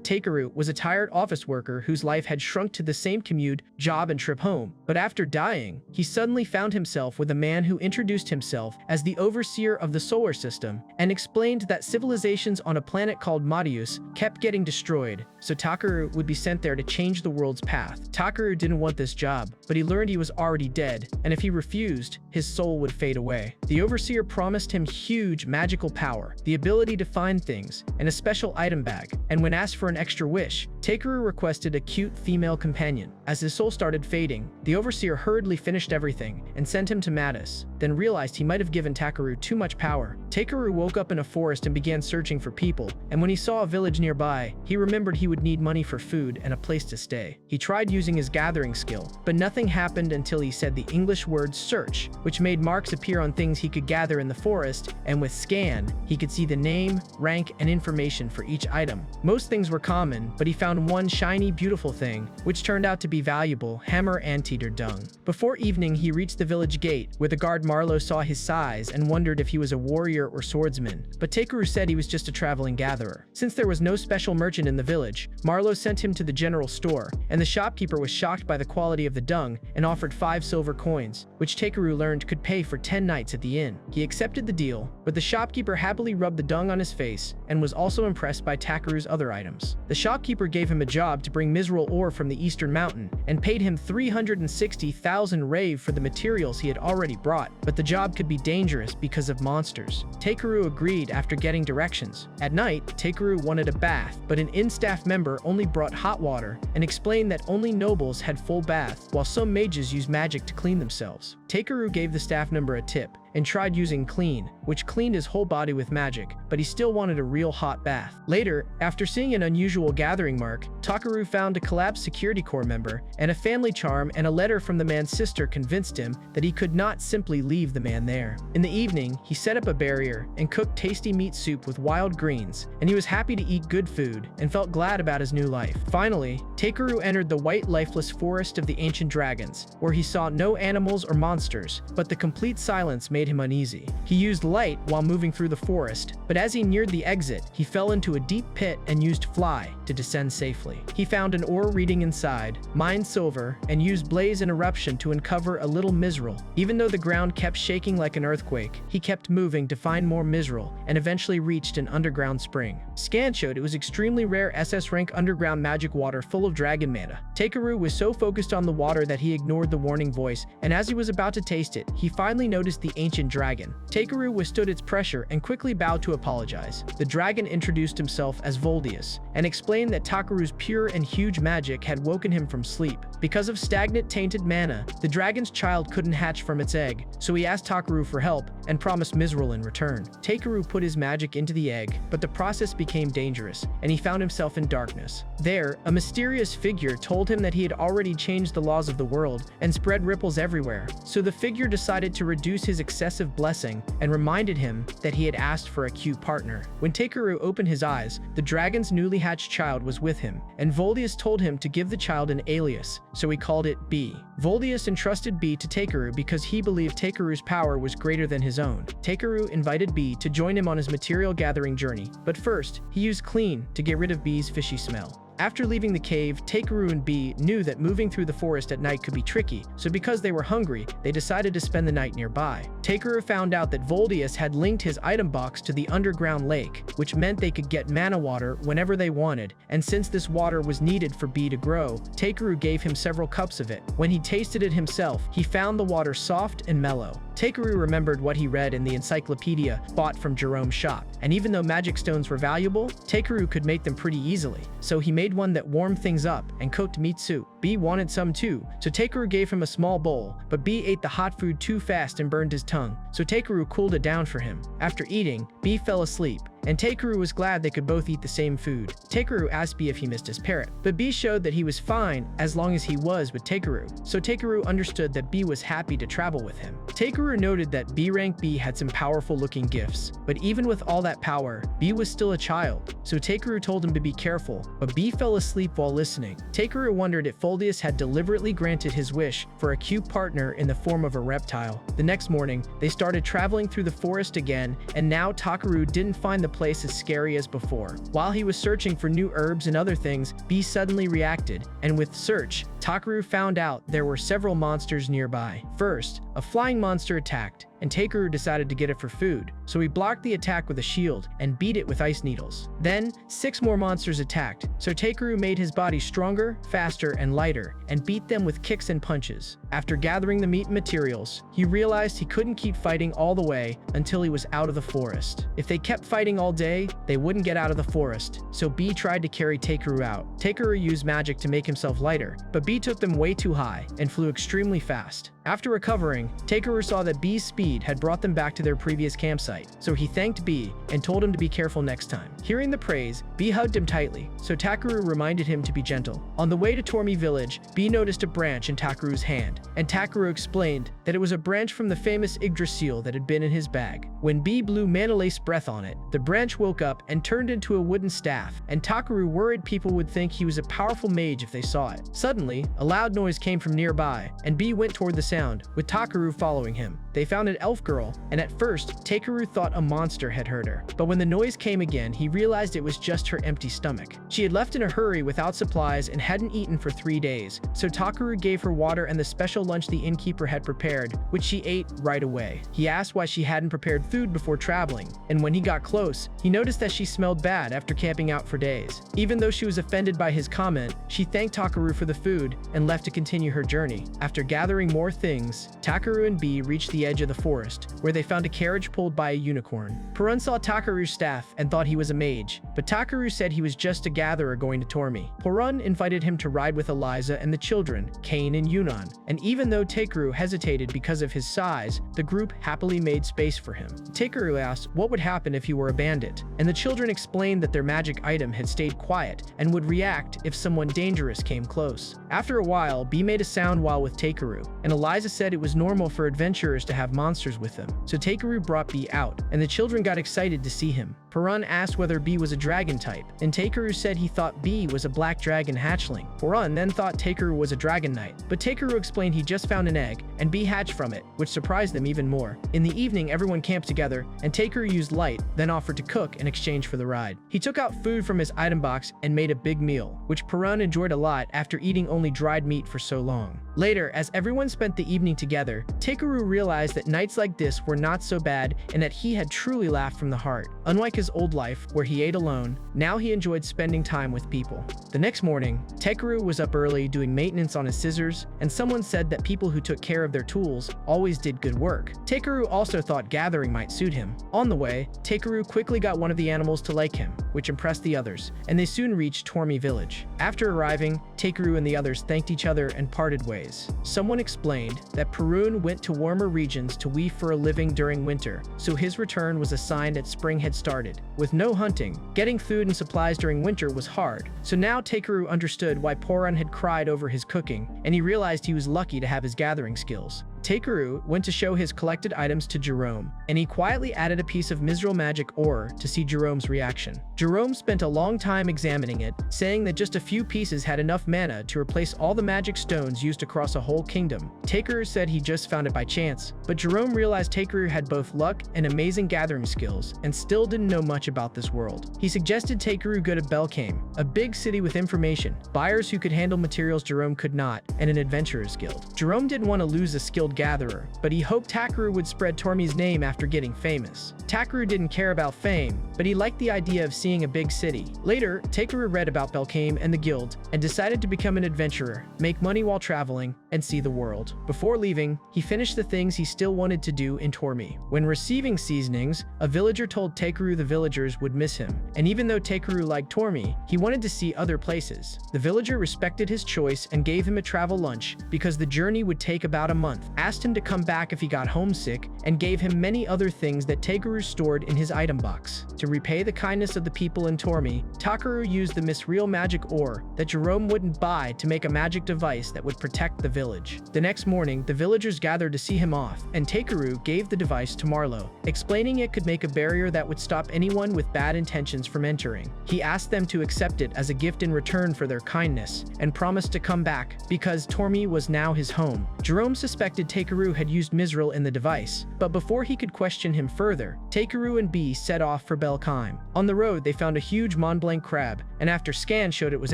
Takeru was a tired office worker whose life had shrunk to the same commute, job, and trip home. But after dying, he suddenly found himself with a man who introduced himself as the overseer of the solar system and explained that civilizations on a planet called Marius kept getting destroyed, so Takeru would be sent there to change the world's path. Takeru didn't want this job, but he learned he was already dead, and if he refused, his soul would fade away. The overseer promised him huge magical power, the ability to find things, and a special item bag, and when asked for an extra wish, Takeru requested a cute female companion. As his soul started fading, the overseer hurriedly finished everything and sent him to Mattis, then realized he might have given Takeru too much power. Takeru woke up in a forest and began searching for people, and when he saw a village nearby, he remembered he would need money for food and a place to stay. He tried using his gathering skill, but nothing happened until he said the English word search, which made marks appear on things he could gather in the forest, and with scan, he could see the name, rank, and information for each item. Most things were common, but he found one shiny, beautiful thing, which turned out to be valuable: hammer anteater dung. Before evening, he reached the village gate, where the guard Marlowe saw his size and wondered if he was a warrior or swordsman, but Takeru said he was just a traveling gatherer. Since there was no special merchant in the village, Marlowe sent him to the general store, and the shopkeeper was shocked by the quality of the dung and offered 5 silver coins, which Takeru learned could pay for 10 nights at the inn. He accepted the deal, but the shopkeeper happily rubbed the dung on his face and was also impressed by Takeru's other items. The shopkeeper gave him a job to bring mineral ore from the eastern mountain and paid him 360,000 rave for the materials he had already brought, but the job could be dangerous because of monsters. Takeru agreed after getting directions. At night, Takeru wanted a bath, but an inn staff member only brought hot water and explained that only nobles had full bath, while some mages use magic to clean themselves. Takeru gave the staff member a tip and tried using clean, which cleaned his whole body with magic, but he still wanted a real hot bath. Later, after seeing an unusual gathering mark, Takeru found a collapsed security corps member, and a family charm and a letter from the man's sister convinced him that he could not simply leave the man there. In the evening, he set up a barrier and cooked tasty meat soup with wild greens, and he was happy to eat good food and felt glad about his new life. Finally, Takeru entered the white lifeless forest of the ancient dragons, where he saw no animals or monsters, but the complete silence made him uneasy. He used light while moving through the forest, but as he neared the exit, he fell into a deep pit and used fly to descend safely. He found an ore reading inside, mined silver, and used blaze and eruption to uncover a little mineral. Even though the ground kept shaking like an earthquake, he kept moving to find more mineral and eventually reached an underground spring. Scan showed it was extremely rare SS rank underground magic water full of dragon mana. Takeru was so focused on the water that he ignored the warning voice, and as he was about to taste it, he finally noticed the ancient dragon. Takeru withstood its pressure and quickly bowed to apologize. The dragon introduced himself as Voldius and explained that Takeru's pure and huge magic had woken him from sleep. Because of stagnant tainted mana, the dragon's child couldn't hatch from its egg, so he asked Takeru for help and promised mineral in return. Takeru put his magic into the egg, but the process became dangerous, and he found himself in darkness. There, a mysterious figure told him that he had already changed the laws of the world and spread ripples everywhere, so the figure decided to reduce his excessive blessing and reminded him that he had asked for a cute partner. When Takeru opened his eyes, the dragon's newly hatched child was with him, and Voldius told him to give the child an alias, so he called it B. Voldius entrusted B to Takeru because he believed Takeru's power was greater than his own. Takeru invited B to join him on his material gathering journey, but first, he used clean to get rid of B's fishy smell. After leaving the cave, Takeru and B knew that moving through the forest at night could be tricky, so because they were hungry, they decided to spend the night nearby. Takeru found out that Voldius had linked his item box to the underground lake, which meant they could get mana water whenever they wanted, and since this water was needed for B to grow, Takeru gave him several cups of it. When he tasted it himself, he found the water soft and mellow. Takeru remembered what he read in the encyclopedia bought from Jerome's shop, and even though magic stones were valuable, Takeru could make them pretty easily, so he made one that warmed things up and cooked meat soup. B wanted some too, so Takeru gave him a small bowl, but B ate the hot food too fast and burned his tongue, so Takeru cooled it down for him. After eating, B fell asleep, and Takeru was glad they could both eat the same food. Takeru asked B if he missed his parrot, but B showed that he was fine as long as he was with Takeru, so Takeru understood that B was happy to travel with him. Takeru noted that B-rank B had some powerful looking gifts, but even with all that power, B was still a child, so Takeru told him to be careful, but B fell asleep while listening. Takeru wondered if Voldius had deliberately granted his wish for a cute partner in the form of a reptile. The next morning, they started traveling through the forest again, and now Takeru didn't find the place as scary as before. While he was searching for new herbs and other things, B suddenly reacted, and with search, Takeru found out there were several monsters nearby. First, a flying monster attacked, and Takeru decided to get it for food, so he blocked the attack with a shield and beat it with ice needles. Then, 6 more monsters attacked, so Takeru made his body stronger, faster, and lighter, and beat them with kicks and punches. After gathering the meat and materials, he realized he couldn't keep fighting all the way until he was out of the forest. If they kept fighting all day, they wouldn't get out of the forest, so B tried to carry Takeru out. Takeru used magic to make himself lighter, but B took them way too high and flew extremely fast. After recovering, Takeru saw that B's speed had brought them back to their previous campsite, so he thanked B and told him to be careful next time. Hearing the praise, B hugged him tightly, so Takeru reminded him to be gentle. On the way to Tormi village, B noticed a branch in Takeru's hand, and Takeru explained that it was a branch from the famous Yggdrasil that had been in his bag. When B blew mana-laced breath on it, the branch woke up and turned into a wooden staff, and Takeru worried people would think he was a powerful mage if they saw it. Suddenly, a loud noise came from nearby, and B went toward the sound, with Takeru following him. They found an elf girl, and at first, Takeru thought a monster had hurt her. But when the noise came again, he realized it was just her empty stomach. She had left in a hurry without supplies and hadn't eaten for 3 days, so Takeru gave her water and the special lunch the innkeeper had prepared, which she ate right away. He asked why she hadn't prepared food before traveling, and when he got close, he noticed that she smelled bad after camping out for days. Even though she was offended by his comment, she thanked Takeru for the food and left to continue her journey. After gathering more things, Takeru and B reached the edge of the forest, where they found a carriage pulled by a unicorn. Purun saw Takeru's staff and thought he was a mage, but Takeru said he was just a gatherer going to Tormi. Purun invited him to ride with Eliza and the children, Kane and Yunnan, and even though Takeru hesitated because of his size, the group happily made space for him. Takeru asked what would happen if he were a bandit, and the children explained that their magic item had stayed quiet and would react if someone dangerous came close. After a while, B made a sound while with Takeru, and Eliza said it was normal for adventurers to have monsters with them, so Takeru brought B out, and the children got excited to see him. Purun asked whether B was a dragon type, and Takeru said he thought B was a black dragon hatchling. Purun then thought Takeru was a dragon knight, but Takeru explained he just found an egg, and B hatched from it, which surprised them even more. In the evening, everyone camped together, and Takeru used light, then offered to cook in exchange for the ride. He took out food from his item box and made a big meal, which Purun enjoyed a lot after eating only dried meat for so long. Later, as everyone spent the evening together, Takeru realized that nights like this were not so bad and that he had truly laughed from the heart. Unlike his old life, where he ate alone, now he enjoyed spending time with people. The next morning, Takeru was up early doing maintenance on his scissors, and someone said that people who took care of their tools always did good work. Takeru also thought gathering might suit him. On the way, Takeru quickly got one of the animals to like him, which impressed the others, and they soon reached Tormi village. After arriving, Takeru and the others thanked each other and parted ways. Someone explained that Purun went to warmer regions to weave for a living during winter, so his return was a sign that spring had started. With no hunting, getting food and supplies during winter was hard, so now Takeru understood why Purun had cried over his cooking, and he realized he was lucky to have his gathering skills. Takeru went to show his collected items to Jerome, and he quietly added a piece of Mizral magic ore to see Jerome's reaction. Jerome spent a long time examining it, saying that just a few pieces had enough mana to replace all the magic stones used across a whole kingdom. Takeru said he just found it by chance, but Jerome realized Takeru had both luck and amazing gathering skills, and still didn't know much about this world. He suggested Takeru go to Belkame, a big city with information, buyers who could handle materials Jerome could not, and an adventurer's guild. Jerome didn't want to lose a skilled gatherer, but he hoped Takeru would spread Tormi's name after getting famous. Takeru didn't care about fame, but he liked the idea of seeing a big city. Later, Takeru read about Belkame and the guild, and decided to become an adventurer, make money while traveling, and see the world. Before leaving, he finished the things he still wanted to do in Tormi. When receiving seasonings, a villager told Takeru the villagers would miss him, and even though Takeru liked Tormi, he wanted to see other places. The villager respected his choice and gave him a travel lunch because the journey would take about a month, asked him to come back if he got homesick, and gave him many other things that Takeru stored in his item box. To repay the kindness of the people in Tormi, Takeru used the Mizral magic ore that Jerome wouldn't buy to make a magic device that would protect the village. The next morning, the villagers gathered to see him off, and Takeru gave the device to Marlo, explaining it could make a barrier that would stop anyone with bad intentions from entering. He asked them to accept it as a gift in return for their kindness, and promised to come back, because Tormi was now his home. Jerome suspected suspected Takeru had used Mizrael in the device, but before he could question him further, Takeru and B set off for Belkheim. On the road, they found a huge Mont Blanc crab, and after scan showed it was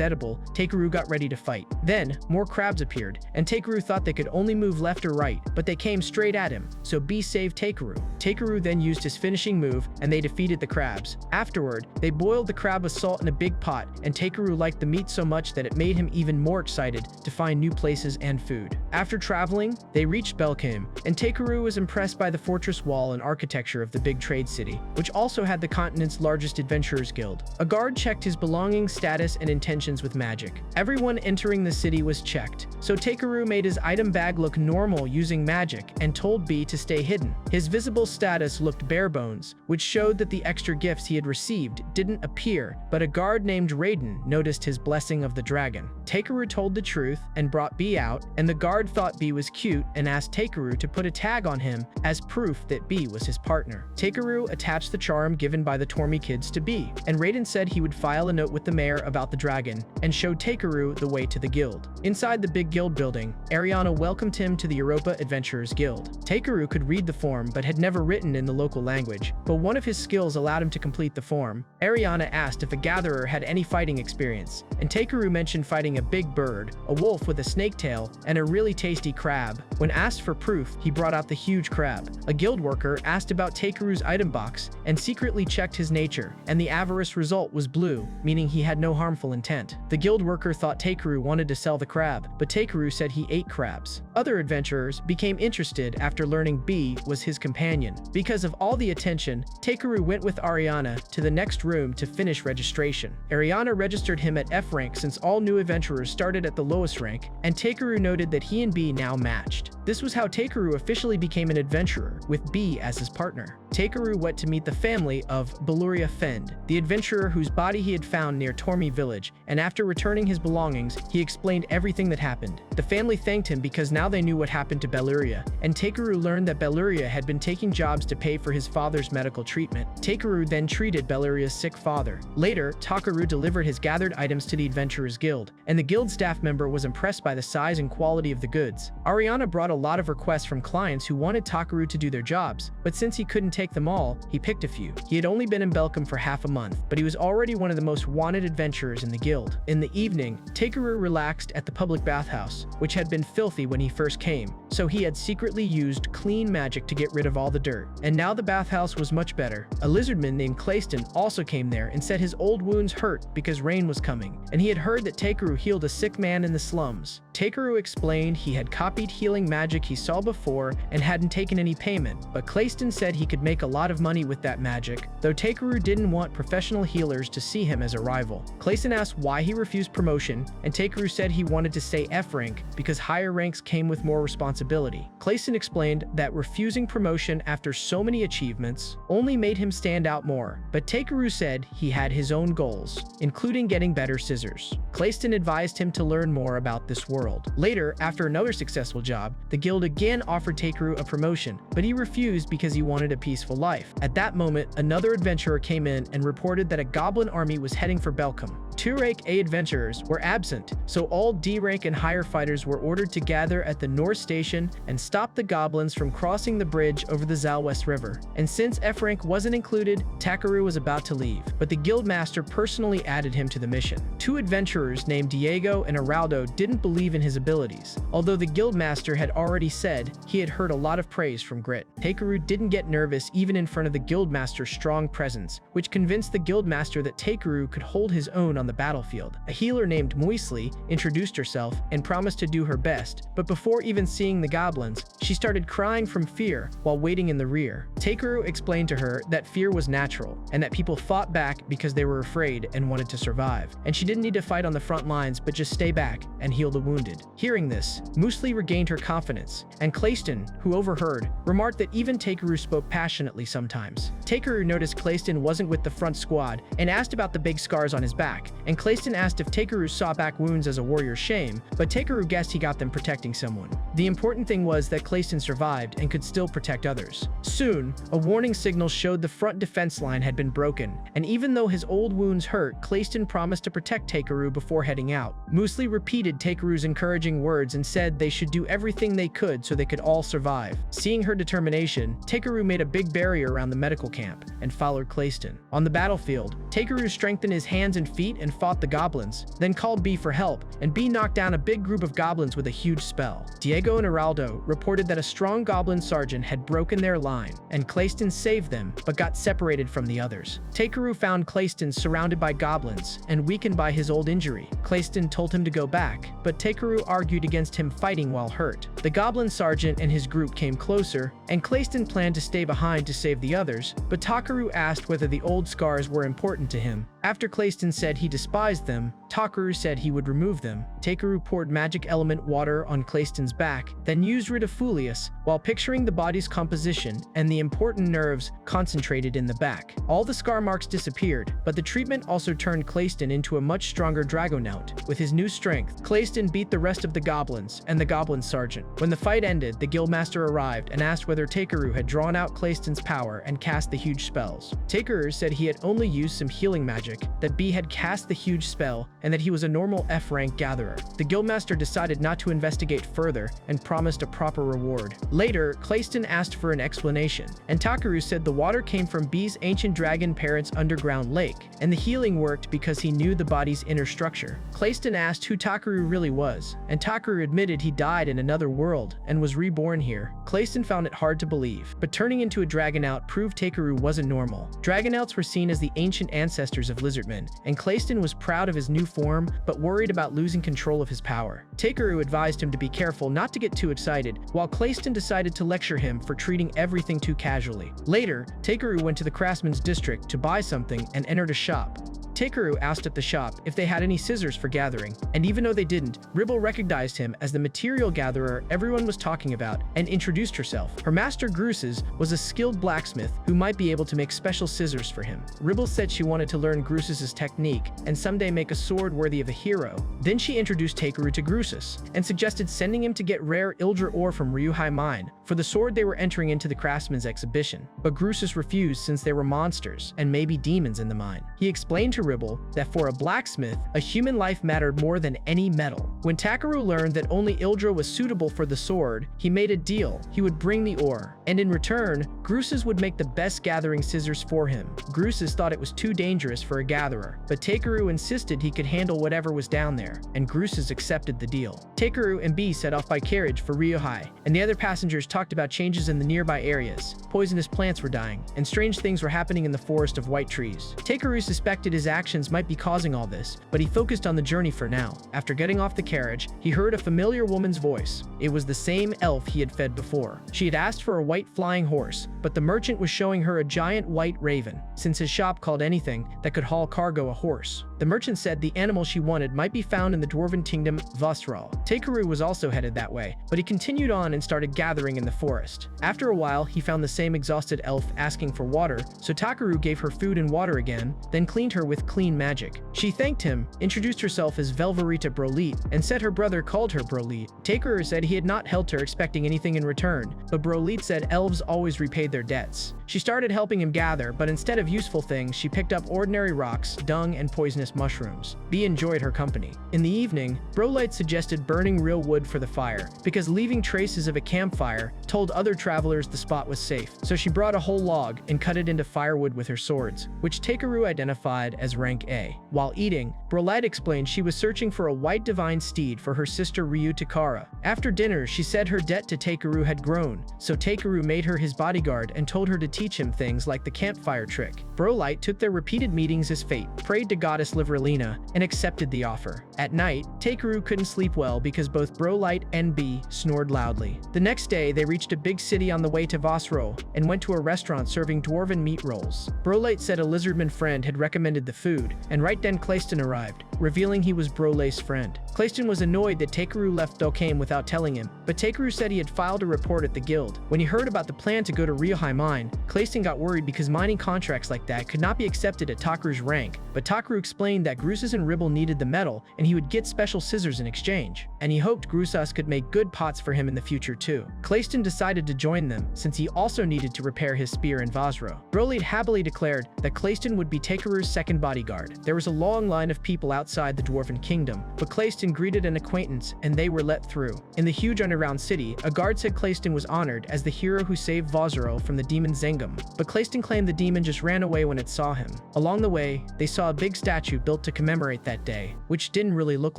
edible, Takeru got ready to fight. Then, more crabs appeared, and Takeru thought they could only move left or right, but they came straight at him, so B saved Takeru. Takeru then used his finishing move, and they defeated the crabs. Afterward, they boiled the crab with salt in a big pot, and Takeru liked the meat so much that it made him even more excited to find new places and food. After traveling, they reached Belkheim, and Takeru was impressed by the fortress wall and architecture of the big trade city, which also had the continent's largest adventurers guild. A guard checked his belongings, status, and intentions with magic. Everyone entering the city was checked, so Takeru made his item bag look normal using magic and told B to stay hidden. His visible status looked bare bones, which showed that the extra gifts he had received didn't appear, but a guard named Raiden noticed his blessing of the dragon. Takeru told the truth and brought B out, and the guard thought B was cute and asked Takeru to put a tag on him as proof that B was his partner. Takeru attached the charm given by the Tormy kids to B, and Raiden said he would file a note with the mayor about the dragon and showed Takeru the way to the guild. Inside the big guild building, Ariana welcomed him to the Europa Adventurers Guild. Takeru could read the form but had never written in the local language, but one of his skills allowed him to complete the form. Ariana asked if a gatherer had any fighting experience, and Takeru mentioned fighting a big bird, a wolf with a snake tail, and a really tasty crab. When asked for proof, he brought out the huge crab. A guild worker asked about Takeru's item box and secretly checked his nature, and the avarice result was blue, meaning he had no harmful intent. The guild worker thought Takeru wanted to sell the crab, but Takeru said he ate crabs. Other adventurers became interested after learning B was his companion. Because of all the attention, Takeru went with Ariana to the next room to finish registration. Ariana registered him at F rank since all new adventurers started at the lowest rank, and Takeru noted that he and B now matched. This was how Takeru officially became an adventurer, with B as his partner. Takeru went to meet the family of Beluria Fend, the adventurer whose body he had found near Tormy village, and after returning his belongings, he explained everything that happened. The family thanked him because now they knew what happened to Beluria, and Takeru learned that Beluria had been taking jobs to pay for his father's medical treatment. Takeru then treated Beluria's sick father. Later, Takeru delivered his gathered items to the Adventurers Guild, and the guild staff member was impressed by the size and quality of the goods. Ariana brought a lot of requests from clients who wanted Takeru to do their jobs, but since he couldn't take them all, he picked a few. He had only been in Belkheim for half a month, but he was already one of the most wanted adventurers in the guild. In the evening, Takeru relaxed at the public bathhouse, which had been filthy when he first came, so he had secretly used clean magic to get rid of all the dirt. And now the bathhouse was much better. A lizardman named Clayston also came there and said his old wounds hurt because rain was coming, and he had heard that Takeru healed a sick man in the slums. Takeru explained he had copied healing magic he saw before and hadn't taken any payment, but Clayston said he could make a lot of money with that magic, though Takeru didn't want professional healers to see him as a rival. Clayston asked why he refused promotion, and Takeru said he wanted to stay F rank because higher ranks came with more responsibility. Clayston explained that refusing promotion after so many achievements only made him stand out more, but Takeru said he had his own goals, including getting better scissors. Clayston advised him to learn more about this world. Later, after another successful job, the guild again offered Takeru a promotion, but he refused because he wanted a peaceful life. At that moment, another adventurer came in and reported that a goblin army was heading for Belkheim. 2 rank A adventurers were absent, so all D rank and higher fighters were ordered to gather at the North Station and stop the goblins from crossing the bridge over the Zalwest River. And since F rank wasn't included, Takeru was about to leave, but the guild master personally added him to the mission. 2 adventurers named Diego and Araldo didn't believe in his abilities, although the guild master had already said he had heard a lot of praise from Grit. Takeru didn't get nervous even in front of the guild master's strong presence, which convinced the guild master that Takeru could hold his own on the battlefield. A healer named Muesli introduced herself and promised to do her best, but before even seeing the goblins, she started crying from fear while waiting in the rear. Takeru explained to her that fear was natural, and that people fought back because they were afraid and wanted to survive, and she didn't need to fight on the front lines but just stay back and heal the wounded. Hearing this, Muesli regained her confidence, and Clayston, who overheard, remarked that even Takeru spoke passionately sometimes. Takeru noticed Clayston wasn't with the front squad and asked about the big scars on his back, and Clayston asked if Takeru saw back wounds as a warrior's shame, but Takeru guessed he got them protecting someone. The important thing was that Clayston survived and could still protect others. Soon, a warning signal showed the front defense line had been broken, and even though his old wounds hurt, Clayston promised to protect Takeru before heading out. Muesli repeated Takeru's encouraging words and said they should do everything they could so they could all survive. Seeing her determination, Takeru made a big barrier around the medical camp and followed Clayston. On the battlefield, Takeru strengthened his hands and feet and fought the goblins, then called B for help, and B knocked down a big group of goblins with a huge spell. Diego and Heraldo reported that a strong goblin sergeant had broken their line, and Clayston saved them, but got separated from the others. Takeru found Clayston surrounded by goblins and weakened by his old injury. Clayston told him to go back, but Takeru argued against him fighting while hurt. The goblin sergeant and his group came closer, and Clayston planned to stay behind to save the others, but Takeru asked whether the old scars were important to him. After Clayston said he despised them, Takeru said he would remove them. Takeru poured magic element water on Clayston's back, then used Ridofolius while picturing the body's composition and the important nerves concentrated in the back. All the scar marks disappeared, but the treatment also turned Clayston into a much stronger Dragonaut. With his new strength, Clayston beat the rest of the goblins and the goblin sergeant. When the fight ended, the guildmaster arrived and asked whether Takeru had drawn out Clayston's power and cast the huge spells. Takeru said he had only used some healing magic, that B had cast the huge spell, and that he was a normal F-rank gatherer. The guildmaster decided not to investigate further and promised a proper reward. Later, Clayston asked for an explanation, and Takeru said the water came from B's ancient dragon parents' underground lake, and the healing worked because he knew the body's inner structure. Clayston asked who Takeru really was, and Takeru admitted he died in another world and was reborn here. Clayston found it hard to believe, but turning into a Dragonaut proved Takeru wasn't normal. Dragonauts were seen as the ancient ancestors of lizardmen, and Clayston was proud of his new form, but worried about losing control of his power. Takeru advised him to be careful not to get too excited, while Clayston decided to lecture him for treating everything too casually. Later, Takeru went to the craftsman's district to buy something and entered a shop. Takeru asked at the shop if they had any scissors for gathering, and even though they didn't, Ribble recognized him as the material gatherer everyone was talking about and introduced herself. Her master Gruses was a skilled blacksmith who might be able to make special scissors for him. Ribble said she wanted to learn Gruses' technique and someday make a sword worthy of a hero. Then she introduced Takeru to Gruses and suggested sending him to get rare Ildra ore from Ryuhai Mine for the sword they were entering into the craftsman's exhibition. But Gruses refused since there were monsters and maybe demons in the mine. He explained to Ribble that for a blacksmith, a human life mattered more than any metal. When Takeru learned that only Ildra was suitable for the sword, he made a deal. He would bring the ore, and in return, Gruses would make the best gathering scissors for him. Gruses thought it was too dangerous for a gatherer, but Takeru insisted he could handle whatever was down there, and Gruses accepted the deal. Takeru and B set off by carriage for Ryuhai, and the other passengers talked about changes in the nearby areas. Poisonous plants were dying, and strange things were happening in the forest of white trees. Takeru suspected his actions might be causing all this, but he focused on the journey for now. After getting off the carriage, he heard a familiar woman's voice. It was the same elf he had fed before. She had asked for a white flying horse, but the merchant was showing her a giant white raven, since his shop called anything that could haul cargo a horse. The merchant said the animal she wanted might be found in the dwarven kingdom Vosral. Takeru was also headed that way, but he continued on and started gathering in the forest. After a while, he found the same exhausted elf asking for water, so Takeru gave her food and water again, then cleaned her with clean magic. She thanked him, introduced herself as Velverita Brolit, and said her brother called her Brolit. Takeru said he had not helped her expecting anything in return, but Brolit said elves always repaid their debts. She started helping him gather, but instead of useful things, she picked up ordinary rocks, dung, and poisonous mushrooms. B enjoyed her company. In the evening, Brolit suggested burning real wood for the fire, because leaving traces of a campfire told other travelers the spot was safe. So she brought a whole log and cut it into firewood with her swords, which Takeru identified as rank A. While eating, Brolit explained she was searching for a white divine steed for her sister Ryu Takara. After dinner, she said her debt to Takeru had grown, so Takeru made her his bodyguard and told her to teach him things like the campfire trick. Brolit took their repeated meetings as fate, prayed to goddess Livrelina, and accepted the offer. At night, Takeru couldn't sleep well because both Brolit and B snored loudly. The next day, they reached a big city on the way to Vosro and went to a restaurant serving dwarven meat rolls. Brolit said a lizardman friend had recommended the food, and right then Clayston arrived, revealing he was Brolit's friend. Clayston was annoyed that Takeru left Belkane without telling him, but Takeru said he had filed a report at the guild. When he heard about the plan to go to Ryuhai Mine, Clayston got worried because mining contracts like that could not be accepted at Takaru's rank, but Takaru explained that Grusas and Ribble needed the metal and he would get special scissors in exchange, and he hoped Grusas could make good pots for him in the future too. Clayston decided to join them since he also needed to repair his spear in Vosro. Broleid happily declared that Clayston would be Takaru's second bodyguard. There was a long line of people outside the Dwarven Kingdom, but Clayston greeted an acquaintance and they were let through. In the huge underground city, a guard said Clayston was honored as the hero who saved Vosro from the demon Zengum, but Clayston claimed the demon just ran away when it saw him. Along the way, they saw a big statue built to commemorate that day, which didn't really look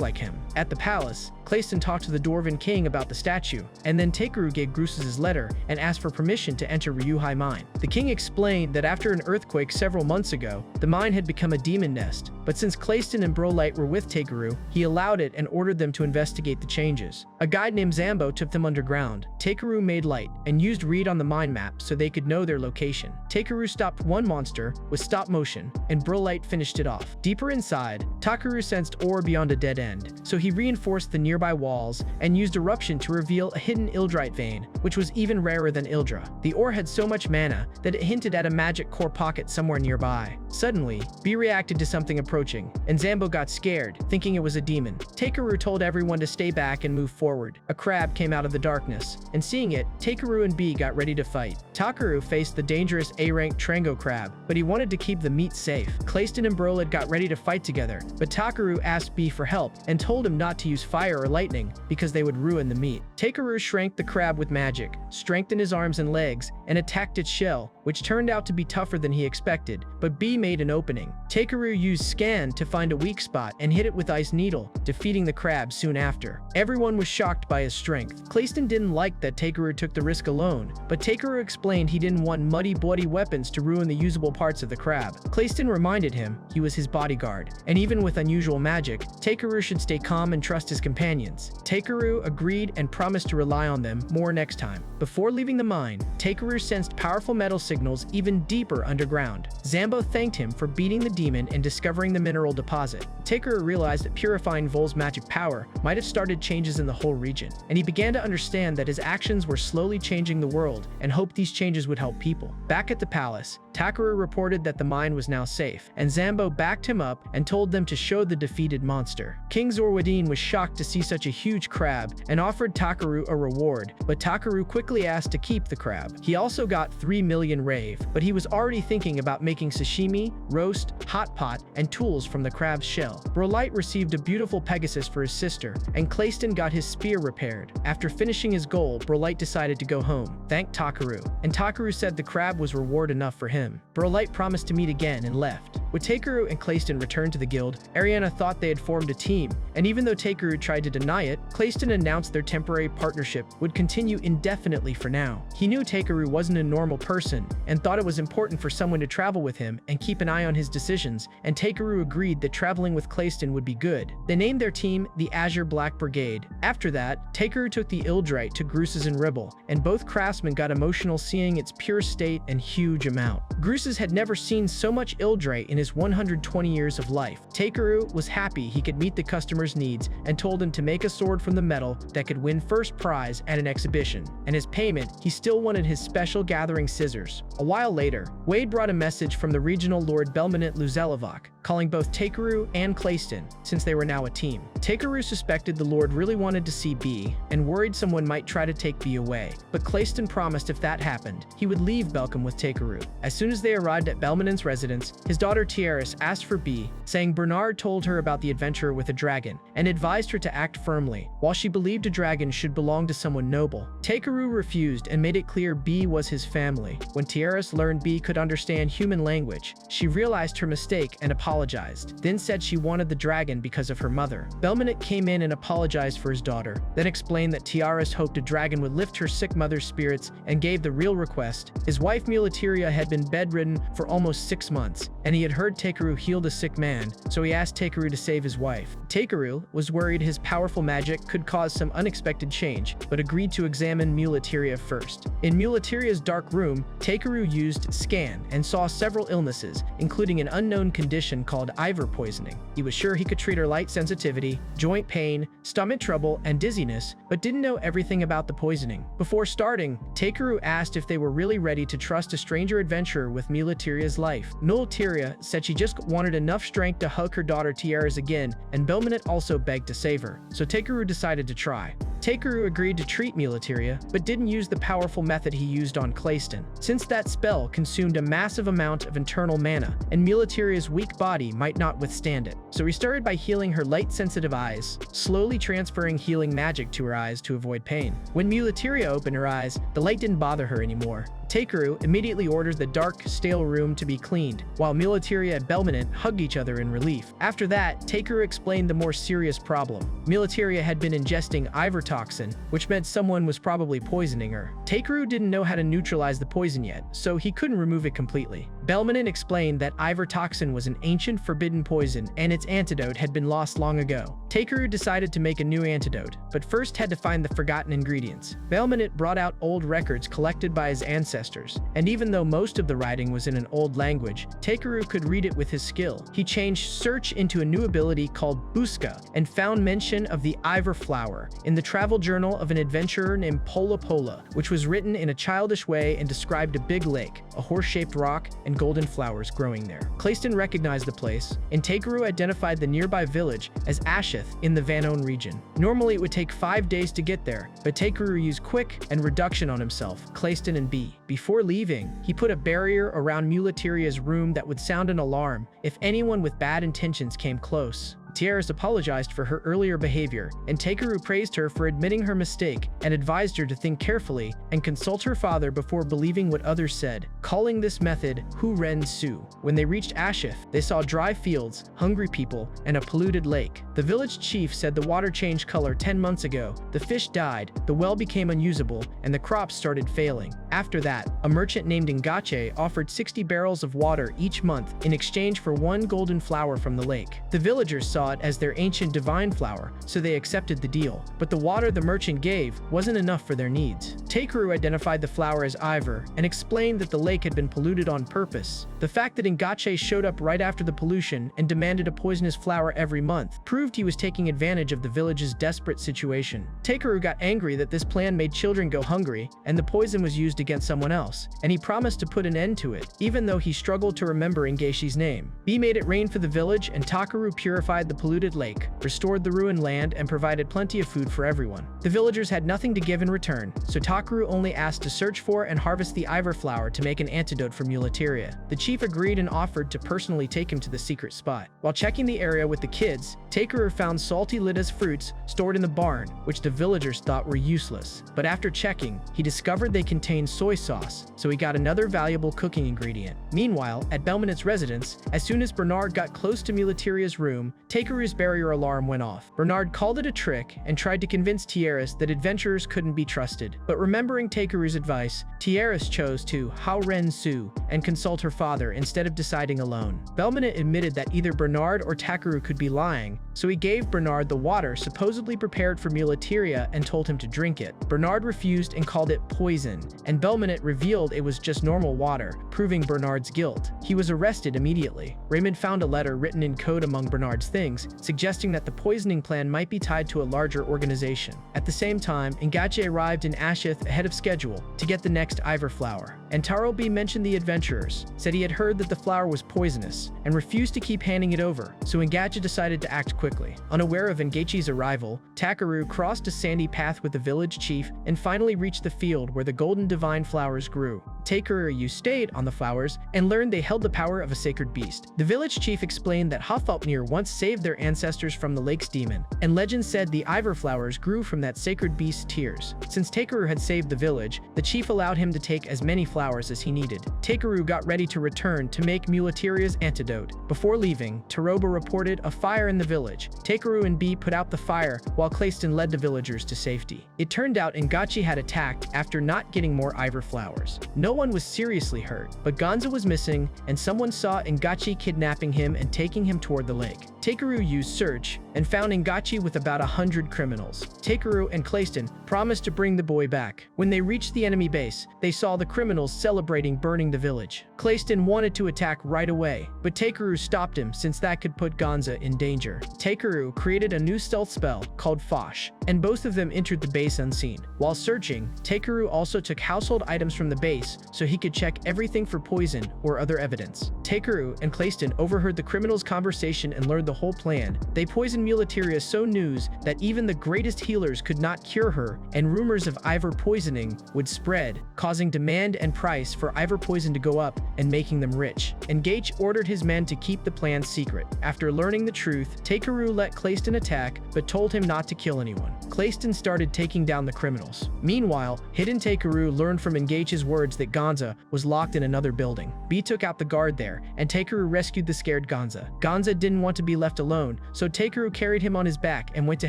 like him. At the palace, Clayston talked to the Dwarven King about the statue, and then Takaru gave Grusas' letter and asked for permission to enter Ryuhai Mine. The king explained that after an earthquake several months ago, the mine had become a demon nest, but since Clayston and Broleid were with Takaru, he allowed it and ordered them to investigate the changes. A guide named Zambo took them underground. Takaru made light and used read on the mine map so they could know their location. Takaru stopped one monster with stop motion, and Broleid finished it off. Deeper inside, Takaru sensed ore beyond a dead end, so he reinforced the nearby walls and used eruption to reveal a hidden Ildrite vein, which was even rarer than Ildra. The ore had so much mana that it hinted at a magic core pocket somewhere nearby. Suddenly, B reacted to something approaching, and Zambo got scared, thinking it was a demon. Takaru told everyone to stay back and move forward. A crab came out of the darkness, and seeing it, Takaru and B got ready to fight. Takaru faced the dangerous A-rank Trango crab, but he wanted to keep the meat safe. Clayston and Broleid got ready to fight together, but Takaru asked B for help and told him not to use fire or lightning because they would ruin the meat. Takaru shrank the crab with magic, strengthened his arms and legs, and attacked its shell, which turned out to be tougher than he expected, but B made an opening. Takaru used Scan to find a weak spot and hit it with Ice Needle, defeating the crab soon after. Everyone was shocked by his strength. Clayston didn't like that Takaru took the risk alone, but Takaru explained he didn't want muddy, bloody weapons to ruin the usable parts of the crab. Clayston reminded him he was his bodyguard, and even with unusual magic, Takaru should stay calm and trust his companions. Takaru agreed and promised to rely on them more next time. Before leaving the mine, Takaru sensed powerful metal signals even deeper underground. Zambo thanked him for beating the demon and discovering the mineral deposit. Takaru realized that purifying Vol's magic power might have started changes in the whole region, and he began to understand that his actions were slowly changing the world and hoped these changes would help people. Back at the palace, Takaru reported that the mine was now safe, and Zambo backed him up and told them to show the defeated monster. King Zorwadin was shocked to see such a huge crab and offered Takaru a reward, but Takaru quickly asked to keep the crab. He also got 3 million rave, but he was already thinking about making sashimi, roast, hot pot, and tools from the crab's shell. Broleid received a beautiful Pegasus for his sister, and Clayston got his spear repaired. After finishing his goal, Broleid decided to go home, thanked Takaru, and Takaru said the crab was reward enough for him. Broleid promised to meet again and left. When Takaru and Clayston returned to the guild, Ariana thought they had formed a team, and even though Takaru tried to deny it, Clayston announced their temporary partnership would continue indefinitely for now. He knew Takaru wasn't a normal person and thought it was important for someone to travel with him and keep an eye on his decisions, and Takaru agreed that traveling with Clayston would be good. They named their team the Azure Black Brigade. After that, Takaru took the Ildrite to Grusas and Ribble, and both craftsmen got emotional seeing its pure state and huge amount. Grusas had never seen so much Ildrite in his 120 years of life. Takaru was happy he could meet the customer's needs and told him to make a sword from the metal that could win first prize at an exhibition. And as payment, he still wanted his special gathering scissors. A while later, Wade brought a message from the regional Lord Belmonent Luzelivok, calling both Takaru and Clayston, since they were now a team. Takaru suspected the Lord really wanted to see B, and worried someone might try to take B away, but Clayston promised if that happened, he would leave Belcom with Takaru. As soon as they arrived at Belmonent's residence, his daughter Tiaris asked for B, saying Bernard told her about the adventure with a dragon, and advised her to act firmly, while she believed a dragon should belong to someone noble. Takaru refused and made it clear B was his family. When Tiaris learned B could understand human language, she realized her mistake and apologized, then said she wanted the dragon because of her mother. Belmonent came in and apologized for his daughter, then explained that Tiaris hoped a dragon would lift her sick mother's spirits and gave the real request. His wife Mulateria had been bedridden for almost 6 months, and he had heard Takeru healed a sick man, so he asked Takeru to save his wife. Takeru was worried his powerful magic could cause some unexpected change, but agreed to examine Muleteria first. In Muleteria's dark room, Takeru used scan and saw several illnesses, including an unknown condition called Ivor poisoning. He was sure he could treat her light sensitivity, joint pain, stomach trouble, and dizziness, but didn't know everything about the poisoning. Before starting, Takeru asked if they were really ready to trust a stranger adventurer with Muleteria's life. Muleteria said she just wanted enough strength to hug her daughter Tiaras again, and Belmonte also begged to save her, so Takeru decided to try. Takeru agreed to treat Muleteria, but didn't use the powerful method he used on Clayston, since that spell consumed a massive amount of internal mana, and Muleteria's weak body might not withstand it. So he started by healing her light-sensitive eyes, slowly transferring healing magic to her eyes to avoid pain. When Muleteria opened her eyes, the light didn't bother her anymore. Takeru immediately orders the dark, stale room to be cleaned, while Muleteria and Belmonte hug each other in relief. After that, Takeru explained the more serious problem. Muleteria had been ingesting Ivor toxin, which meant someone was probably poisoning her. Takeru didn't know how to neutralize the poison yet, so he couldn't remove it completely. Belmonte explained that Ivor toxin was an ancient forbidden poison and its antidote had been lost long ago. Takeru decided to make a new antidote, but first had to find the forgotten ingredients. Belmonte brought out old records collected by his ancestors, and even though most of the writing was in an old language, Takeru could read it with his skill. He changed search into a new ability called Busca and found mention of the Ivor flower in the travel journal of an adventurer named Pola Pola, which was written in a childish way and described a big lake, a horse-shaped rock, and golden flowers growing there. Clayston recognized the place, and Takeru identified the nearby village as Ashith in the Vanone region. Normally it would take 5 days to get there, but Takeru used quick and reduction on himself, Clayston, and B. Before leaving, he put a barrier around Muleteria's room that would sound an alarm if anyone with bad intentions came close. Tiaras apologized for her earlier behavior, and Takeru praised her for admitting her mistake and advised her to think carefully and consult her father before believing what others said, calling this method Hu Ren Su. When they reached Ashith, they saw dry fields, hungry people, and a polluted lake. The village chief said the water changed color 10 months ago, the fish died, the well became unusable, and the crops started failing. After that, a merchant named Ngache offered 60 barrels of water each month in exchange for 1 golden flower from the lake. The villagers saw it as their ancient divine flower, so they accepted the deal. But the water the merchant gave wasn't enough for their needs. Takeru identified the flower as Ivor and explained that the lake had been polluted on purpose. The fact that Ngache showed up right after the pollution and demanded a poisonous flower every month proved he was taking advantage of the village's desperate situation. Takeru got angry that this plan made children go hungry and the poison was used against someone else, and he promised to put an end to it, even though he struggled to remember Ngachi's name. B made it rain for the village, and Takeru purified the polluted lake, restored the ruined land, and provided plenty of food for everyone. The villagers had nothing to give in return, so Takeru only asked to search for and harvest the Ivor flower to make an antidote for Muleteria. The chief agreed and offered to personally take him to the secret spot. While checking the area with the kids, Takeru found salty litas fruits stored in the barn, which the villagers thought were useless. But after checking, he discovered they contained soy sauce, so he got another valuable cooking ingredient. Meanwhile, at Belmonte's residence, as soon as Bernard got close to Muleteria's room, Takeru's barrier alarm went off. Bernard called it a trick and tried to convince Tiaras that adventurers couldn't be trusted. But remembering Takeru's advice, Tiaras chose to Hao Ren Su and consult her father instead of deciding alone. Belmonte admitted that either Bernard or Takeru could be lying, so he gave Bernard the water supposedly prepared for Muleteria and told him to drink it. Bernard refused and called it poison, and Belmonte revealed it was just normal water, proving Bernard's guilt. He was arrested immediately. Raymond found a letter written in code among Bernard's things, suggesting that the poisoning plan might be tied to a larger organization. At the same time, Ngache arrived in Ashith ahead of schedule to get the next Ivor flower. And Taro B mentioned the adventurers, said he had heard that the flower was poisonous, and refused to keep handing it over, so Ngache decided to act quickly. Unaware of Ngachi's arrival, Takeru crossed a sandy path with the village chief and finally reached the field where the golden divine flowers grew. Takeru stayed on the flowers and learned they held the power of a sacred beast. The village chief explained that Hafalpnir once saved saved their ancestors from the lake's demon, and legend said the Ivor flowers grew from that sacred beast's tears. Since Takeru had saved the village, the chief allowed him to take as many flowers as he needed. Takeru got ready to return to make Mulatiria's antidote. Before leaving, Taroba reported a fire in the village. Takeru and B put out the fire, while Clayston led the villagers to safety. It turned out Ngachi had attacked after not getting more Ivor flowers. No one was seriously hurt, but Gonza was missing, and someone saw Ngachi kidnapping him and taking him toward the lake. Takeru used search and found Ngachi with about 100 criminals. Takeru and Clayston promised to bring the boy back. When they reached the enemy base, they saw the criminals celebrating burning the village. Clayston wanted to attack right away, but Takeru stopped him since that could put Gonza in danger. Takeru created a new stealth spell called Fosh, and both of them entered the base unseen. While searching, Takeru also took household items from the base so he could check everything for poison or other evidence. Takeru and Clayston overheard the criminals' conversation and learned the whole plan. They poisoned Mulatiria so news that even the greatest healers could not cure her, and rumors of Ivor poisoning would spread, causing demand and price for Ivor poison to go up and making them rich. Engage ordered his men to keep the plan secret. After learning the truth, Takeru let Clayston attack, but told him not to kill anyone. Clayston started taking down the criminals. Meanwhile, hidden Takeru learned from Engage's words that Gonza was locked in another building. B took out the guard there, and Takeru rescued the scared Gonza. Gonza didn't want to be left alone, so Takeru carried him on his back and went to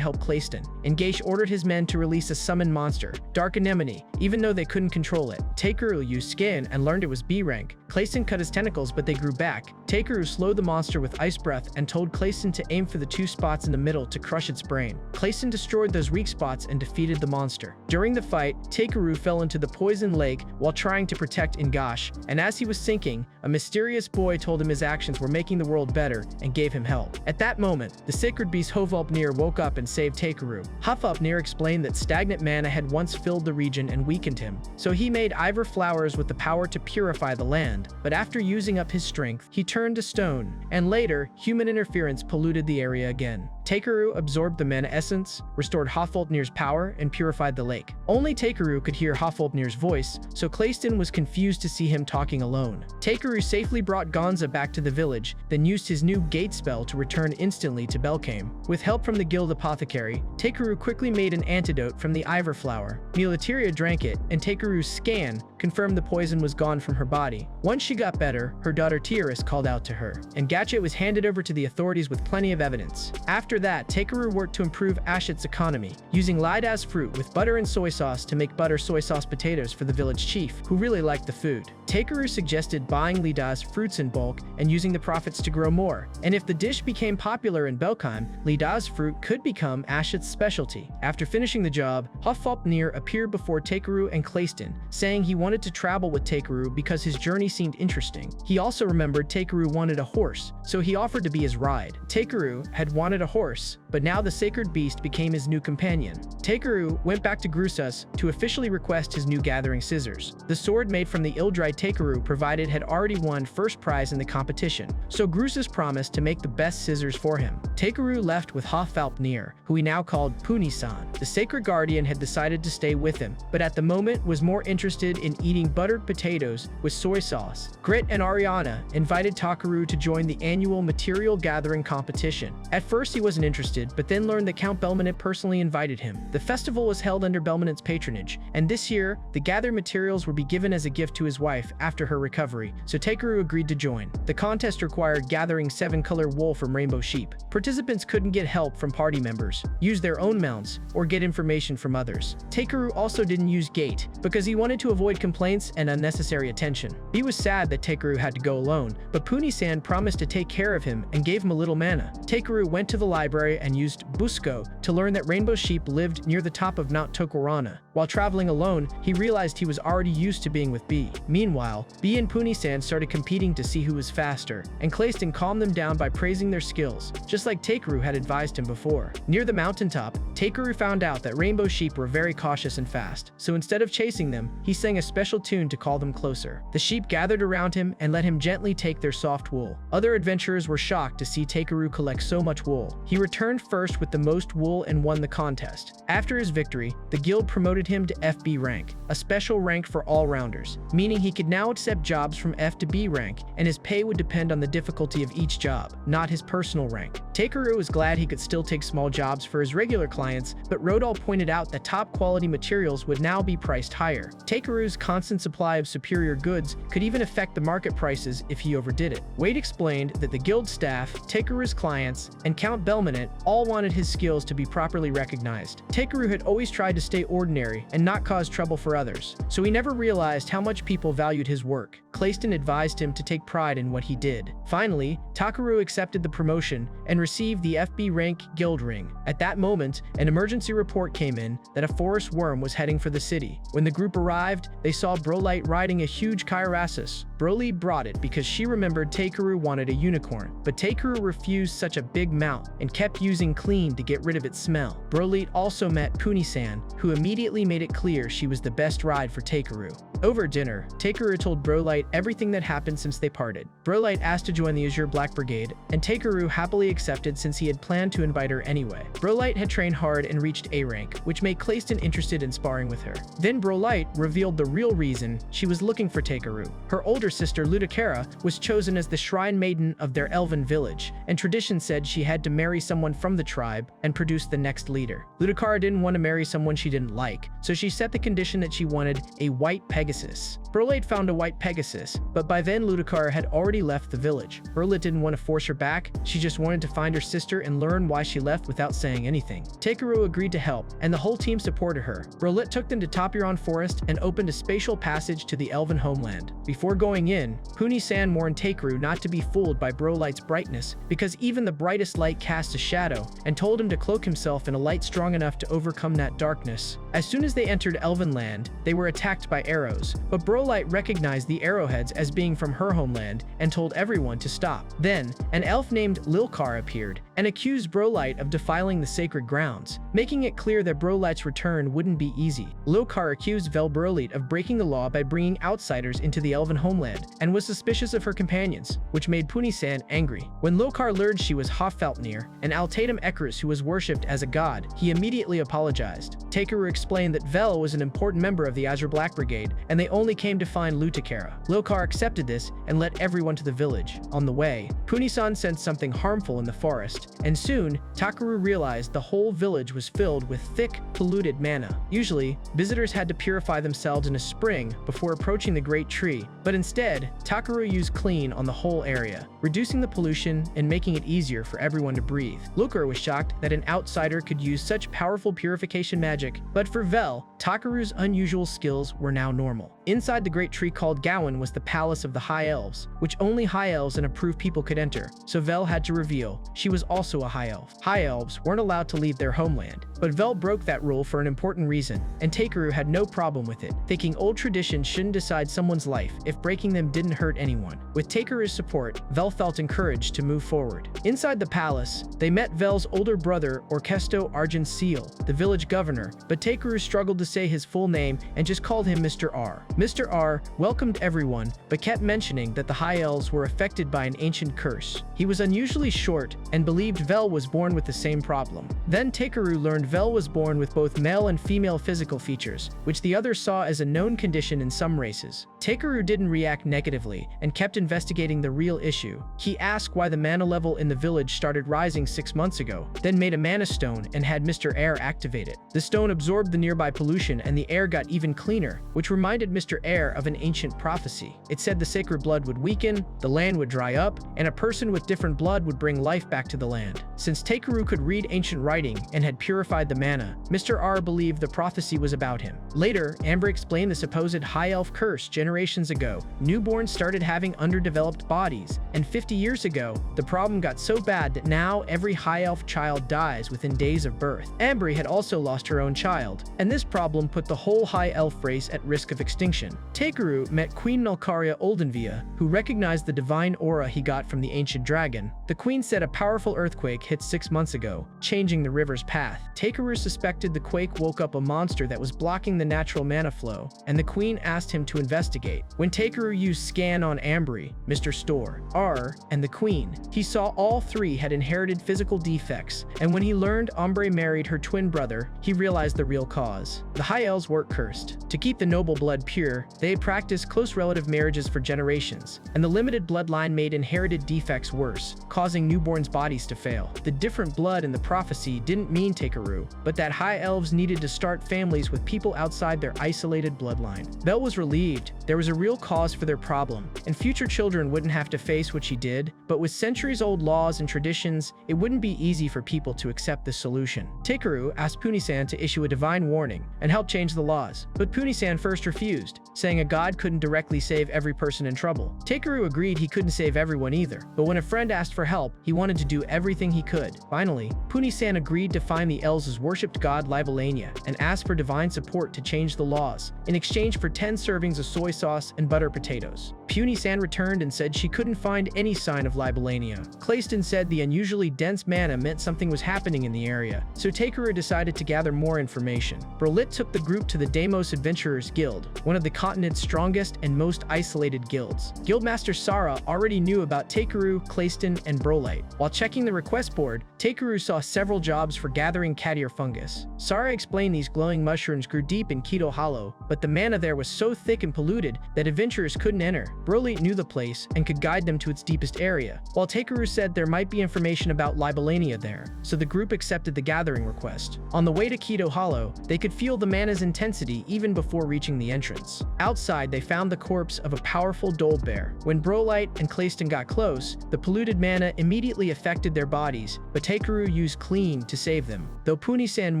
help Clayston. Engage ordered his men to release a summoned monster, Dark Anemone, even though they couldn't control it. Takeru used skin and learned it was B rank. Clayston cut his tentacles, but they grew back. Takeru slowed the monster with ice breath and told Clayston to aim for the 2 spots in the middle to crush its brain. Clayston destroyed those weak spots and defeated the monster. During the fight, Takeru fell into the poison lake while trying to protect Ingash, and as he was sinking, a mysterious boy told him his actions were making the world better and gave him help. At that moment, the sacred beast Hovulpnir woke up and saved Takeru. Hovulpnir explained that stagnant mana had once filled the region and weakened him, so he made Ivor flowers with the power to purify the land. But after using up his strength, he turned to stone, and later, human interference polluted the area again. Takeru absorbed the mana essence, restored Hovulpnir's power, and purified the lake. Only Takeru could hear Hovulpnir's voice, so Clayston was confused to see him talking alone. Takeru safely brought Gonza back to the village, then used his new gate spell to return instantly to Belkame. With help from the guild apothecary, Takeru quickly made an antidote from the Ivor flower. Mulatiria drank it, and Takeru's scan confirmed the poison was gone from her body. Once she got better, her daughter Tiaris called out to her, and Gatchet was handed over to the authorities with plenty of evidence. After that, Takeru worked to improve Ashet's economy, using Lidaz fruit with butter and soy sauce to make butter soy sauce potatoes for the village chief, who really liked the food. Takeru suggested buying Lidaz fruits in bulk and using the profits to grow more, and if the dish became popular in Belkheim, Lidaz fruit could become Ashet's specialty. After finishing the job, Hovulpnir appeared before Takeru and Clayston, saying he wanted to travel with Takeru because his journey seemed interesting. He also remembered Takeru wanted a horse, so he offered to be his ride. Takeru had wanted a horse, but now the sacred beast became his new companion. Takeru went back to Grusus to officially request his new gathering scissors. The sword made from the ill-dried Takeru provided had already won first prize in the competition, so Grusus promised to make the best scissors for him. Takeru left with Hovulpnir, who he now called Puni-san. The sacred guardian had decided to stay with him, but at the moment was more interested in eating buttered potatoes with soy sauce. Grit and Ariana invited Takeru to join the annual material gathering competition. At first he wasn't interested, but then learned that Count Belmonte personally invited him. The festival was held under Belmonte's patronage, and this year, the gathered materials would be given as a gift to his wife after her recovery, so Takeru agreed to join. The contest required gathering 7-color wool from rainbow sheep. Participants couldn't get help from party members, use their own mounts, or get information from others. Takeru also didn't use gate, because he wanted to avoid complaints and unnecessary attention. He was sad that Takeru had to go alone, but Puni-san promised to take care of him and gave him a little mana. Takeru went to the library and used Busco to learn that rainbow sheep lived near the top of Mount Tokorana. While traveling alone, he realized he was already used to being with B. Meanwhile, B and Puni-san started competing to see who was faster, and Clayston calmed them down by praising their skills, just like Takeru had advised him before. Near the mountaintop, Takeru found out that rainbow sheep were very cautious and fast, so instead of chasing them, he sang a special tune to call them closer. The sheep gathered around him and let him gently take their soft wool. Other adventurers were shocked to see Takeru collect so much wool. He returned first with the most wool and won the contest. After his victory, the guild promoted him to FB rank, a special rank for all-rounders, meaning he could now accept jobs from F to B rank, and his pay would depend on the difficulty of each job, not his personal personal rank. Takeru was glad he could still take small jobs for his regular clients, but Rodal pointed out that top-quality materials would now be priced higher. Takeru's constant supply of superior goods could even affect the market prices if he overdid it. Wade explained that the guild staff, Takeru's clients, and Count Belmonte all wanted his skills to be properly recognized. Takeru had always tried to stay ordinary and not cause trouble for others, so he never realized how much people valued his work. Clayston advised him to take pride in what he did. Finally, Takeru accepted the promotion and received the FB rank guild ring. At that moment, an emergency report came in that a forest worm was heading for the city. When the group arrived, they saw Brolite riding a huge Kairasus. Broly brought it because she remembered Takeru wanted a unicorn, but Takeru refused such a big mount and kept using clean to get rid of its smell. Brolite also met Puni-san, who immediately made it clear she was the best ride for Takeru. Over dinner, Takeru told Brolite everything that happened since they parted. Brolite asked to join the Azure Black Brigade, and Takeru happily accepted since he had planned to invite her anyway. Brolite had trained hard and reached A rank, which made Clayston interested in sparring with her. Then Brolite revealed the real reason she was looking for Takeru. Her older sister Ludicera was chosen as the shrine maiden of their elven village, and tradition said she had to marry someone from the tribe and produce the next leader. Ludicera didn't want to marry someone she didn't like, so she set the condition that she wanted a white Pegasus. Brolite found a white Pegasus, but by then Ludicera had already left the village. Brolite didn't want to force her back, she just wanted to find her sister and learn why she left without saying anything. Takeru agreed to help, and the whole team supported her. Brolite took them to Topiron Forest and opened a spatial passage to the elven homeland. Before going in, Puni-san warned Takeru not to be fooled by Brolite's brightness, because even the brightest light casts a shadow, and told him to cloak himself in a light strong enough to overcome that darkness. As soon as they entered Elven Land, they were attacked by arrows, but Brolite recognized the arrowheads as being from her homeland and told everyone to stop. Then, an elf named Lilcar appeared and accused Brolite of defiling the sacred grounds, making it clear that Brolite's return wouldn't be easy. Lilcar accused Brolite of breaking the law by bringing outsiders into the elven homeland and was suspicious of her companions, which made Puni-san angry. When Lilcar learned she was Hoffeltnir, an Altatum Ekrus who was worshipped as a god, he immediately apologized. Takeru explained that Vel was an important member of the Azure Black Brigade, and they only came to find Ludicera. Lilcar accepted this and led everyone to the village. On the way, Puni-san sensed something harmful in the forest, and soon, Takeru realized the whole village was filled with thick, polluted mana. Usually, visitors had to purify themselves in a spring before approaching the great tree, but instead, Takeru used clean on the whole area, reducing the pollution and making it easier for everyone to breathe. Lilcar was shocked that an outsider could use such powerful purification magic, but for Vel, Takeru's unusual skills were now normal. Inside the great tree called Gawain was the palace of the High Elves, which only High Elves and approved people could enter, so Vel had to reveal she was also a High Elf. High Elves weren't allowed to leave their homeland, but Vel broke that rule for an important reason, and Takeru had no problem with it, thinking old traditions shouldn't decide someone's life if breaking them didn't hurt anyone. With Takeru's support, Vel felt encouraged to move forward. Inside the palace, they met Vel's older brother, Orkesto Argent-Seal, the village governor, but Takeru struggled to say his full name and just called him Mr. R. Mr. R welcomed everyone, but kept mentioning that the High Elves were affected by an ancient curse. He was unusually short and believed Vel was born with the same problem. Then Takeru learned Vel was born with both male and female physical features, which the others saw as a known condition in some races. Takeru didn't react negatively and kept investigating the real issue. He asked why the mana level in the village started rising 6 months ago, then made a mana stone and had Mr. Air activate it. The stone absorbed the nearby pollution and the air got even cleaner, which reminded Mr. Air of an ancient prophecy. It said the sacred blood would weaken, the land would dry up, and a person with different blood would bring life back to the land. Since Takeru could read ancient writing and had purified the mana, Mr. R believed the prophecy was about him. Later, Amber explained the supposed High Elf curse generations ago. Newborns started having underdeveloped bodies, and 50 years ago, the problem got so bad that now every High Elf child dies within days of birth. Amber had also lost her own child, and this problem put the whole High Elf race at risk of extinction. Takeru met Queen Nalkaria Oldenvia, who recognized the divine aura he got from the ancient dragon. The queen said a powerful earthquake hit 6 months ago, changing the river's path. Takeru suspected the quake woke up a monster that was blocking the natural mana flow, and the queen asked him to investigate. When Takeru used scan on Ambry, Mr. Store, R, and the queen, he saw all three had inherited physical defects, and when he learned Ambre married her twin brother, he realized the real cause. The High Elves were cursed. To keep the noble blood pure, they had practiced close relative marriages for generations, and the limited bloodline made inherited defects worse, causing causing newborns' bodies to fail. The different blood in the prophecy didn't mean Takeru, but that high elves needed to start families with people outside their isolated bloodline. Belle was relieved. There was a real cause for their problem, and future children wouldn't have to face what she did, but with centuries-old laws and traditions, it wouldn't be easy for people to accept this solution. Takeru asked Punisan to issue a divine warning and help change the laws, but Punisan first refused, saying a god couldn't directly save every person in trouble. Takeru agreed he couldn't save everyone either, but when a friend asked for help, he wanted to do everything he could. Finally, Punisan agreed to find the elves' worshipped god Libalania and asked for divine support to change the laws, in exchange for 10 servings of soy sauce and butter potatoes. Punisan returned and said she couldn't find any sign of Libalania. Clayston said the unusually dense mana meant something was happening in the area, so Takeru decided to gather more information. Berlit took the group to the Deimos Adventurers Guild, one of the continent's strongest and most isolated guilds. Guildmaster Sara already knew about Takeru, Clayston, and Brolite. While checking the request board, Takeru saw several jobs for gathering Kadir fungus. Sara explained these glowing mushrooms grew deep in Keto Hollow, but the mana there was so thick and polluted that adventurers couldn't enter. Brolite knew the place and could guide them to its deepest area, while Takeru said there might be information about Libalania there, so the group accepted the gathering request. On the way to Keto Hollow, they could feel the mana's intensity even before reaching the entrance. Outside, they found the corpse of a powerful Dole Bear. When Brolite and Clayston got close, the polluted mana immediately affected their bodies, but Takeru used Clean to save them, though Punisan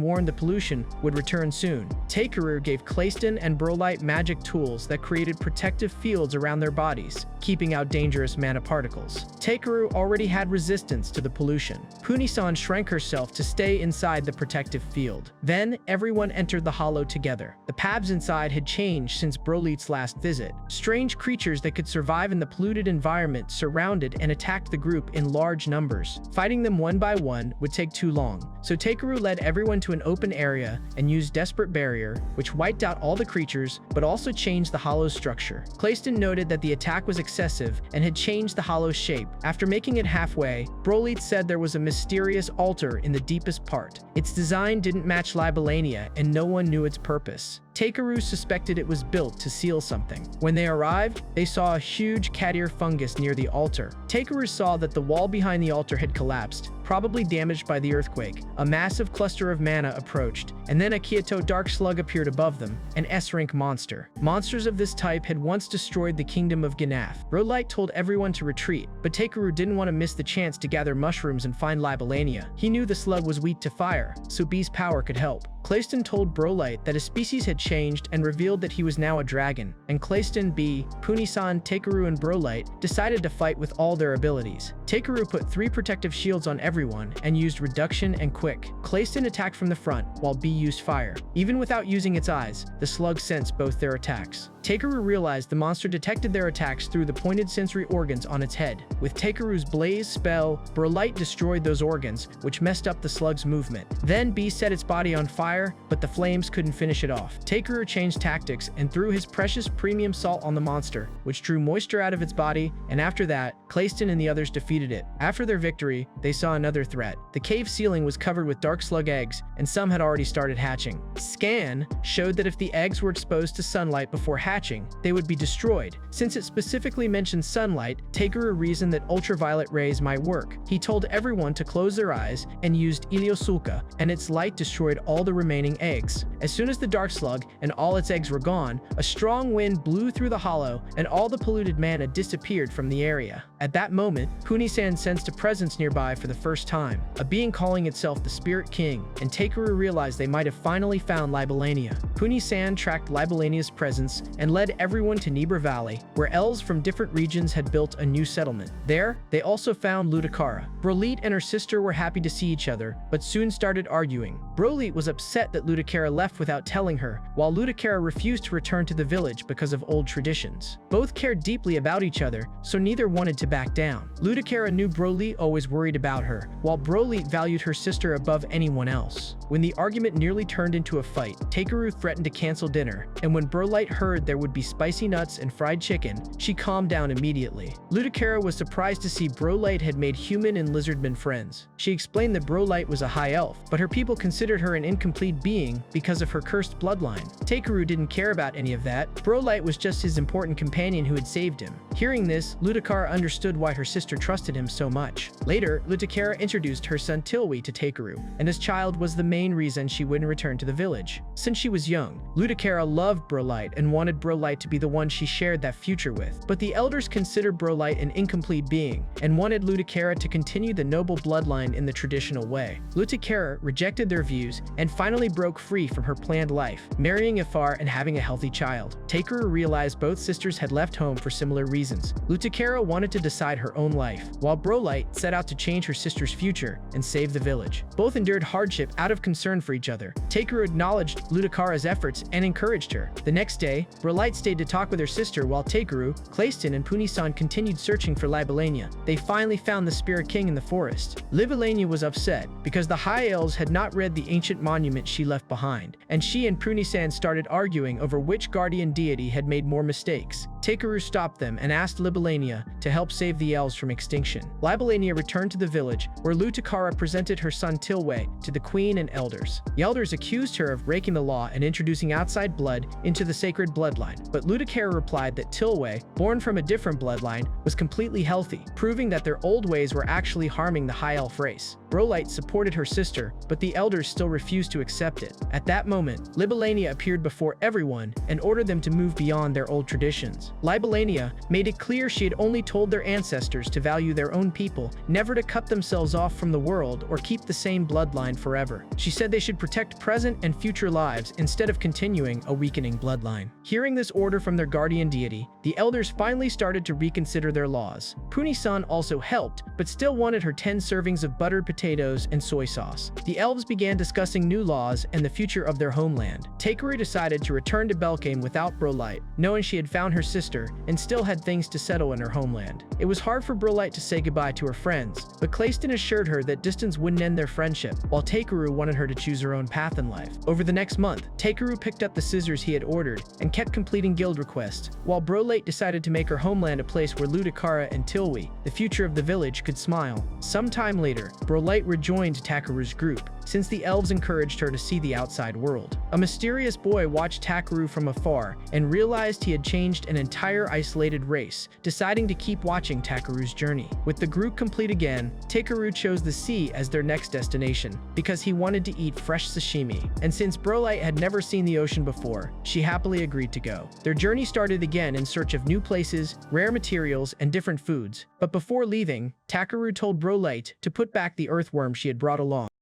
warned the pollution would return soon. Takeru gave Clayston and Brolite magic tools that created protective fields around their bodies, keeping out dangerous mana particles. Takeru already had resistance to the pollution. Punisan shrank herself to stay inside the protective field. Then, everyone entered the hollow together. The paths inside had changed since Brolite's last visit. Strange creatures that could survive in the polluted environment surrounded and attacked the group in large numbers. Fighting them one by one would take too long, so Takeru led everyone to an open area and used Desperate Barrier, which wiped out all the creatures, but also changed the hollow's structure. Clayston noted that the attack was excessive and had changed the hollow's shape. After making it halfway, Brolite said there was a mysterious altar in the deepest part. Its design didn't match Libalania, and no one knew its purpose. Takeru suspected it was built to seal something. When they arrived, they saw a huge Kadir fungus near the altar. Takeru saw that the wall behind the altar had collapsed, probably damaged by the earthquake. A massive cluster of mana approached, and then a Kyoto dark slug appeared above them, an S-rank monster. Monsters of this type had once destroyed the kingdom of Ganaf. Brolite told everyone to retreat, but Takeru didn't want to miss the chance to gather mushrooms and find Libalania. He knew the slug was weak to fire, so B's power could help. Clayston told Brolite that his species had changed and revealed that he was now a dragon, and Clayston, B, Punisan, Takeru, and Brolite decided to fight with all their abilities. Takeru put 3 protective shields on everyone and used Reduction and Quick. Clayston attacked from the front, while B used Fire. Even without using its eyes, the slug sensed both their attacks. Takeru realized the monster detected their attacks through the pointed sensory organs on its head. With Takeru's Blaze spell, Brolite destroyed those organs, which messed up the slug's movement. Then B set its body on fire, but the flames couldn't finish it off. Takeru changed tactics and threw his precious premium salt on the monster, which drew moisture out of its body, and after that, Clayston and the others defeated it. After their victory, they saw another threat. The cave ceiling was covered with dark slug eggs, and some had already started hatching. Scan showed that if the eggs were exposed to sunlight before hatching, they would be destroyed. Since it specifically mentioned sunlight, Takeru reasoned that ultraviolet rays might work. He told everyone to close their eyes and used Iliosulka, and its light destroyed all the remaining eggs. As soon as the dark slug and all its eggs were gone, a strong wind blew through the hollow, and all the polluted mana disappeared from the area. At that moment, Punisan sensed a presence nearby for the first time, a being calling itself the Spirit King, and Takeru realized they might have finally found Libalania. Punisan tracked Libalania's presence and led everyone to Nibra Valley, where elves from different regions had built a new settlement. There, they also found Ludicara. Brolite and her sister were happy to see each other, but soon started arguing. Brolite was upset that Ludicara left without telling her, while Ludicara refused to return to the village because of old traditions. Both cared deeply about each other, so neither wanted to back down. Ludicara knew Brolite always worried about her, while Brolite valued her sister above anyone else. When the argument nearly turned into a fight, Takeru threatened to cancel dinner, and when Brolite heard there would be spicy nuts and fried chicken, she calmed down immediately. Ludicara was surprised to see Brolite had made human and lizardman friends. She explained that Brolite was a high elf, but her people considered her an incomplete being because of her cursed bloodline. Takeru didn't care about any of that. Brolite was just his important companion who had saved him. Hearing this, Ludicara understood understood why her sister trusted him so much. Later, Lutakara introduced her son Tilwy to Takeru, and his child was the main reason she wouldn't return to the village. Since she was young, Lutakara loved Brolight and wanted Brolight to be the one she shared that future with. But the elders considered Brolight an incomplete being and wanted Lutakara to continue the noble bloodline in the traditional way. Lutakara rejected their views and finally broke free from her planned life, marrying Ifar and having a healthy child. Takeru realized both sisters had left home for similar reasons. Lutakara wanted to decide her own life, while Brolight set out to change her sister's future and save the village. Both endured hardship out of concern for each other. Takeru acknowledged Lutakara's efforts and encouraged her. The next day, Brolight stayed to talk with her sister while Takeru, Clayston, and Punisan continued searching for Libalania. They finally found the Spirit King in the forest. Libalania was upset because the High Elves had not read the ancient monument she left behind, and she and Punisan started arguing over which guardian deity had made more mistakes. Takeru stopped them and asked Libalania to help save the elves from extinction. Libalania returned to the village, where Lutakara presented her son Tilwy to the queen and elders. The elders accused her of breaking the law and introducing outside blood into the sacred bloodline, but Lutakara replied that Tilwy, born from a different bloodline, was completely healthy, proving that their old ways were actually harming the High Elf race. Brolight supported her sister, but the elders still refused to accept it. At that moment, Libalania appeared before everyone and ordered them to move beyond their old traditions. Libalania made it clear she had only told their ancestors to value their own people, never to cut themselves off from the world or keep the same bloodline forever. She said they should protect present and future lives instead of continuing a weakening bloodline. Hearing this order from their guardian deity, the elders finally started to reconsider their laws. Punisan also helped, but still wanted her 10 servings of buttered potatoes and soy sauce. The elves began discussing new laws and the future of their homeland. Takeru decided to return to Belkane without Brolight, knowing she had found her sister and still had things to settle in her homeland. It was hard for Brolight to say goodbye to her friends, but Clayston assured her that distance wouldn't end their friendship, while Takeru wanted her to choose her own path in life. Over the next month, Takeru picked up the scissors he had ordered and kept completing guild requests, while Brolight decided to make her homeland a place where Lutakara and Tilwy, the future of the village, could smile. Sometime later, Brolight rejoined Takeru's group, since the elves encouraged her to see the outside world. A mysterious boy watched Takeru from afar and realized he had changed an entire isolated race, deciding to keep watching Takeru's journey. With the group complete again, Takeru chose the sea as their next destination, because he wanted to eat fresh sashimi, and since Brolight had never seen the ocean before, she happily agreed to go. Their journey started again in search of new places, rare materials, and different foods, but before leaving, Takeru told Brolight to put back the earthworm she had brought along.